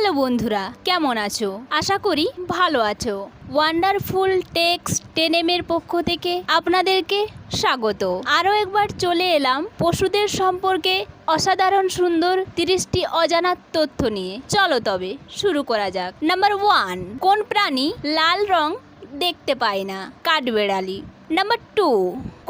Hello বন্ধুরা, কেমন আছো? আশা করি ভালো আছো। ওয়ান্ডারফুল টেক্সট 10M এর পক্ষ থেকে আপনাদেরকে স্বাগত। আরও একবার চলে এলাম পশুদের সম্পর্কে অসাধারণ সুন্দর 30টি অজানা তথ্য নিয়ে। চলো তবে শুরু করা যাক। নাম্বার 1, কোন প্রাণী লাল রং দেখতে পায় না? কাঠবেড়ালি। নাম্বার 2,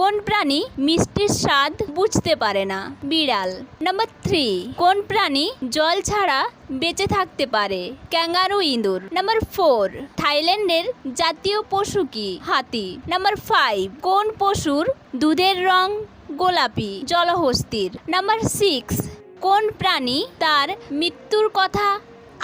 কোন প্রাণী মিষ্টির স্বাদ বুঝতে পারে না? বিড়াল। নাম্বার 3, কোন প্রাণী জল ছাড়া বেঁচে থাকতে পারে? ক্যাঙ্গারু ইঁদুর। নাম্বার 4, থাইল্যান্ডের জাতীয় পশু কি? হাতি। নাম্বার 5, কোন পশুর দুধের রং গোলাপি? জলহস্তির। নাম্বার 6, কোন প্রাণী তার মৃত্যুর কথা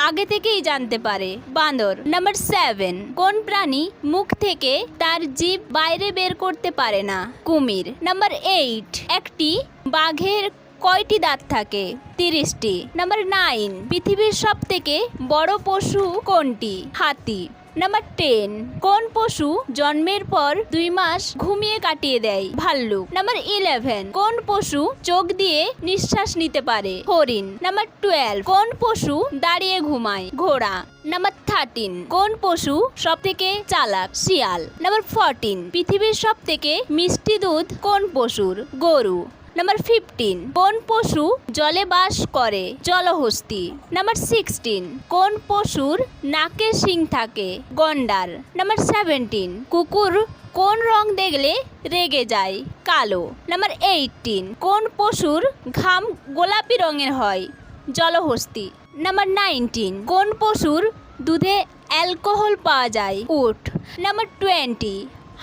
আগে থেকেই জানতে পারে? বাঁদর। নাম্বার 7, কোন প্রাণী মুখ থেকে তার জিভ বাইরে বের করতে পারে না? কুমির। নাম্বার 8, একটি বাঘের কয়টি দাঁত থাকে? 30টি। নাম্বার 9, পৃথিবীর সবথেকে বড় পশু কোনটি? হাতি। নাম্বার 10, কোন পশু জন্মের পর 2 মাস ঘুমিয়ে কাটিয়ে দেয়? ভাল্লুক। নাম্বার 11, কোন পশু চোখ দিয়ে নিঃশ্বাস নিতে পারে? হরিণ। নাম্বার 12, কোন পশু দাঁড়িয়ে ঘুমায়? ঘোড়া। নাম্বার 13, কোন পশু সবথেকে চালাক? শিয়াল। নাম্বার 14, পৃথিবীর সবথেকে মিষ্টি দুধ কোন পশুর? গরু। নাম্বার 15, কোন পশু জলে বাস করে? জলহস্তি। নাম্বার 16, কোন পশুর নাকে শিং থাকে? গন্ডার। নাম্বার 17, কুকুর কোন রং দেখলে রেগে যায়? কালো। নাম্বার 18, কোন পশুর ঘাম গোলাপি রঙের হয়? জলহস্তি। নাম্বার 19, কোন পশুর দুধে অ্যালকোহল পাওয়া যায়? উট। নাম্বার 20,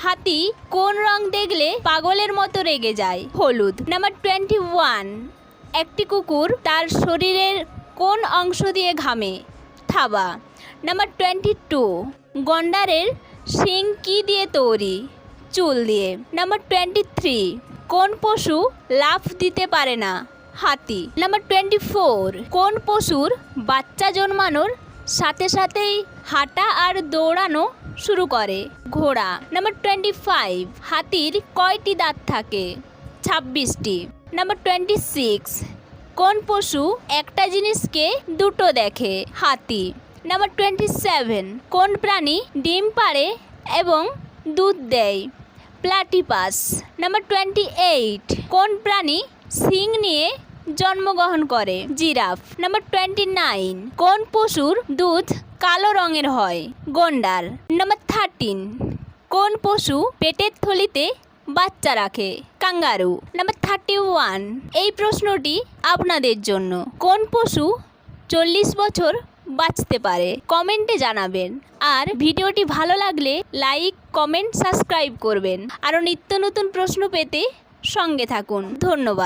হাতি কোন রং দেখলে পাগলের মতো রেগে যায়? হলুদ। নাম্বার 21, একটি কুকুর তার শরীরের কোন অংশ দিয়ে ঘামে? থাবা। নাম্বার 22, গন্ডারের শিং কি দিয়ে তৈরি? চুল দিয়ে। নাম্বার 23, কোন পশু লাফ দিতে পারে না? হাতি। নাম্বার 24, কোন পশুর বাচ্চা জন্মানোর সাথে সাথেই হাঁটা আর দৌড়ানো শুরু করে? ঘোড়া। নাম্বার 25, হাতির কয়টি দাঁত থাকে? 26টি। নাম্বার 26, কোন পশু একটা জিনিসকে দুটো দেখে? হাতি। নাম্বার 27, কোন প্রাণী ডিম পাড়ে এবং দুধ দেয়? প্লাটিপাস। নাম্বার 28, কোন প্রাণী শিং নিয়ে জন্মগ্রহণ করে? জিরাফ। নাম্বার 29, কোন পশুর দুধ কালো রঙের হয়? গন্ডার। নাম্বার 13, কোন পশু পেটের থলিতে বাচ্চা রাখে? কাঙ্গারু। নাম্বার 31, এই প্রশ্নটি আপনাদের জন্য। কোন পশু 40 বছর বাঁচতে পারে? কমেন্টে জানাবেন। আর ভিডিওটি ভালো লাগলে লাইক, কমেন্ট, সাবস্ক্রাইব করবেন। আরও নিত্য নতুন প্রশ্ন পেতে সঙ্গে থাকুন। ধন্যবাদ।